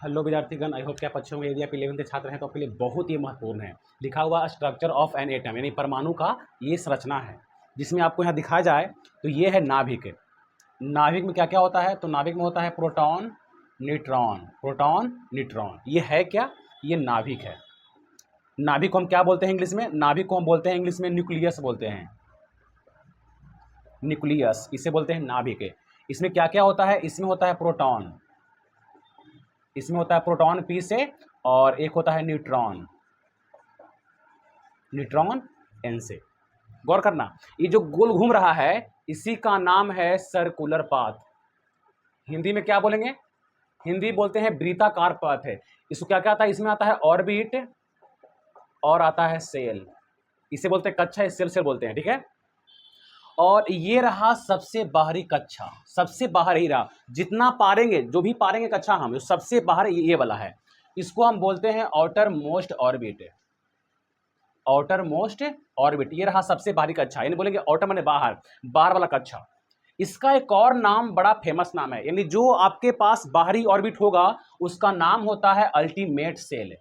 Hello विद्यार्थीगण, I hope कि आप अच्छे होंगे। यदि आप 11th के छात्र हैं तो आपके लिए बहुत ही महत्वपूर्ण है। लिखा हुआ स्ट्रक्चर ऑफ एन एटम, यानी परमाणु का ये संरचना है, जिसमें आपको यहाँ दिखाया जाए तो ये है नाभिक। नाभिक में क्या क्या होता है? तो नाभिक में होता है प्रोटॉन, न्यूट्रॉन, प्रोटॉन, न्यूट्रॉन। ये है क्या? ये नाभिक है। नाभिक को हम क्या बोलते हैं इंग्लिश में? नाभिक को हम बोलते हैं इंग्लिश में न्यूक्लियस बोलते हैं। न्यूक्लियस इसे बोलते हैं नाभिक। इसमें क्या क्या होता है? इसमें होता है प्रोटॉन, इसमें होता है प्रोटॉन P से, और एक होता है न्यूट्रॉन, न्यूट्रॉन N से। गौर करना, ये जो गोल घूम रहा है इसी का नाम है सर्कुलर पाथ। हिंदी में क्या बोलेंगे? हिंदी बोलते हैं वृत्ताकार पथ है। इसको क्या क्या आता है? इसमें आता है ऑर्बिट और आता है सेल। इसे बोलते हैं कक्षा, सेल सेल बोलते हैं, ठीक है। और ये रहा सबसे बाहरी कक्षा, सबसे बाहर ही रहा। जितना पारेंगे, जो भी पारेंगे कक्षा हम, सबसे बाहर ये वाला है। इसको हम बोलते हैं outer most orbit, outer most orbit. ये रहा सबसे बाहरी कक्षा, यानी बोलेंगे आउटर माने बाहर, बाहर वाला कक्षा। इसका एक और नाम बड़ा फेमस नाम है, यानी जो आपके पास बाहरी ऑर्बिट होगा उसका नाम होता है अल्टीमेट सेल।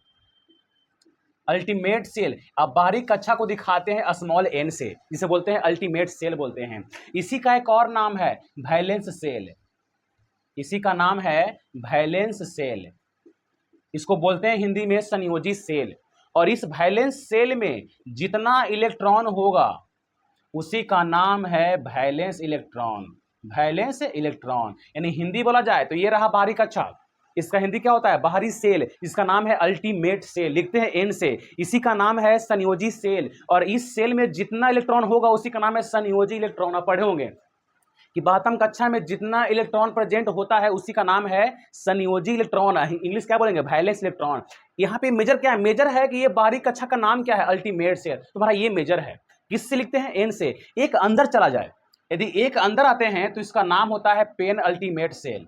Ultimate cell. अब बाहरी कक्षा को दिखाते हैं स्मॉल n से, जिसे बोलते हैं अल्टीमेट सेल बोलते हैं। इसी का एक और नाम है वैलेंस सेल, इसी का नाम है वैलेंस सेल। इसको बोलते हैं हिंदी में संयोजी सेल। और इस वैलेंस सेल में जितना इलेक्ट्रॉन होगा उसी का नाम है वैलेंस इलेक्ट्रॉन, वैलेंस इलेक्ट्रॉन। यानी हिंदी बोला जाए तो ये रहा बाहरी कक्षा, इसका हिंदी क्या होता है? बाहरी सेल। इसका नाम है अल्टीमेट सेल, लिखते हैं एन से। इसी का नाम है संयोजी सेल। और इस सेल में जितना इलेक्ट्रॉन होगा उसी का नाम है संयोजी इलेक्ट्रॉन। आप पढ़े होंगे कि 12वीं कक्षा में जितना इलेक्ट्रॉन प्रेजेंट होता है उसी का नाम है संयोजी इलेक्ट्रॉन। इंग्लिश क्या बोलेंगे? Valence electron. यहाँ पे मेजर क्या है? मेजर है कि ये बाहरी कक्षा का नाम क्या है? Ultimate cell. तो भाई ये मेजर है। किससे लिखते हैं? एन से। एक अंदर चला जाए, यदि एक अंदर आते हैं तो इसका नाम होता है pen ultimate cell,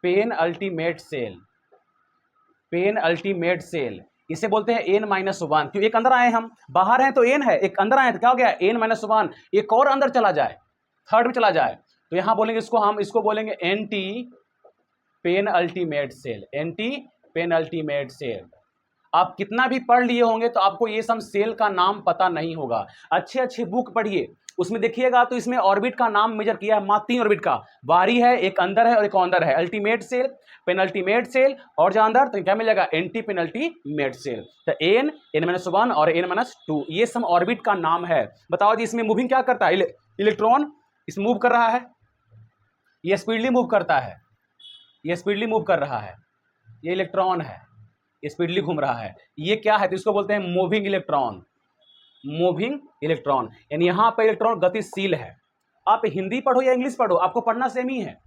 pen ultimate cell, pen ultimate cell. इसे बोलते हैं n-1। क्यों? एक अंदर आए, हम बाहर हैं तो n है, एक अंदर आए तो क्या हो गया? n-1। एक और अंदर चला जाए, थर्ड में चला जाए, तो यहां बोलेंगे इसको, हम इसको बोलेंगे anti pen ultimate cell, anti pen ultimate cell. आप कितना भी पढ़ लिए होंगे तो आपको ये सब सेल का नाम पता नहीं होगा। अच्छे अच्छे बुक पढ़िए, उसमें देखिएगा तो इसमें ऑर्बिट का नाम मेजर किया है, मात्र 3 ऑर्बिट का। बाहरी है, एक अंदर है और एक अंदर है। अल्टीमेट सेल, पेनल्टीमेट सेल, और जो अंदर तो क्या मिलेगा? Anti penultimate shell. तो n-1 और n-2 ये सब ऑर्बिट का नाम है। बताओ जी, इसमें मूविंग क्या करता है? इलेक्ट्रॉन इसमें मूव कर रहा है, ये स्पीडली मूव करता है, ये स्पीडली मूव कर रहा है, ये इलेक्ट्रॉन है, ये स्पीडली घूम रहा है। ये क्या है? तो इसको बोलते हैं मूविंग इलेक्ट्रॉन, मूविंग इलेक्ट्रॉन। यानी यहां पर इलेक्ट्रॉन गतिशील है। आप हिंदी पढ़ो या इंग्लिश पढ़ो, आपको पढ़ना सेम ही है।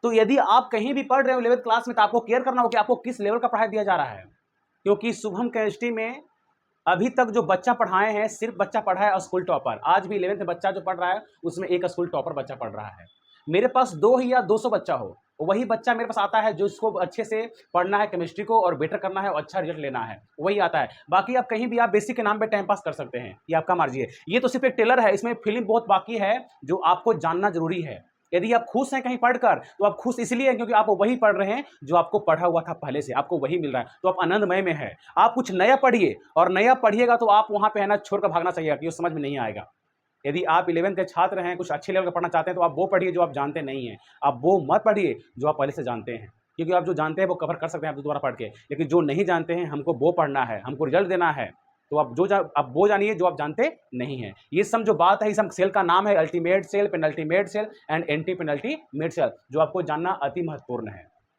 तो यदि आप कहीं भी पढ़ रहे हो 11th क्लास में, तो आपको केयर करना हो कि आपको किस लेवल का पढ़ाई दिया जा रहा है। क्योंकि शुभम केमिस्ट्री में अभी तक जो बच्चा पढ़ाए हैं, सिर्फ बच्चा पढ़ा है स्कूल टॉपर। आज भी 11th बच्चा जो पढ़ रहा है उसमें एक स्कूल टॉपर बच्चा पढ़ रहा है। मेरे पास 2 ही या 200 बच्चा हो, वही बच्चा मेरे पास आता है जो इसको अच्छे से पढ़ना है केमिस्ट्री को, और बेटर करना है और अच्छा रिजल्ट लेना है, वही आता है। बाकी आप कहीं भी आप बेसिक के नाम पे टाइम पास कर सकते हैं, ये आपका मर्जी है। ये तो सिर्फ एक टेलर है, इसमें फीलिंग बहुत बाकी है जो आपको जानना जरूरी है। यदि आप खुश हैं कहीं पढ़कर, तो आप खुश इसलिए हैं क्योंकि आप वही पढ़ रहे हैं जो आपको पढ़ा हुआ था पहले से, आपको वही मिल रहा है, तो आप आनंदमय में है। आप कुछ नया पढ़िए, और नया पढ़िएगा तो आप वहां पे है ना छोड़कर भागना चाहिए कि वो समझ में नहीं आएगा। यदि आप 11th के छात्र हैं, कुछ अच्छे लेवल का पढ़ना चाहते हैं, तो आप वो पढ़िए जो आप जानते नहीं हैं। आप वो मत पढ़िए जो आप पहले से जानते हैं, क्योंकि आप जो जानते हैं वो कवर कर सकते हैं आप दोबारा पढ़ के। लेकिन जो नहीं जानते हैं, हमको वो पढ़ना है, हमको रिजल्ट देना है, तो आप वो जानिए जो आप जानते नहीं हैं। ये सब जो बात है, इस सब सेल का नाम है ultimate cell, penultimate cell and antepenultimate cell, जो आपको जानना अति महत्वपूर्ण है।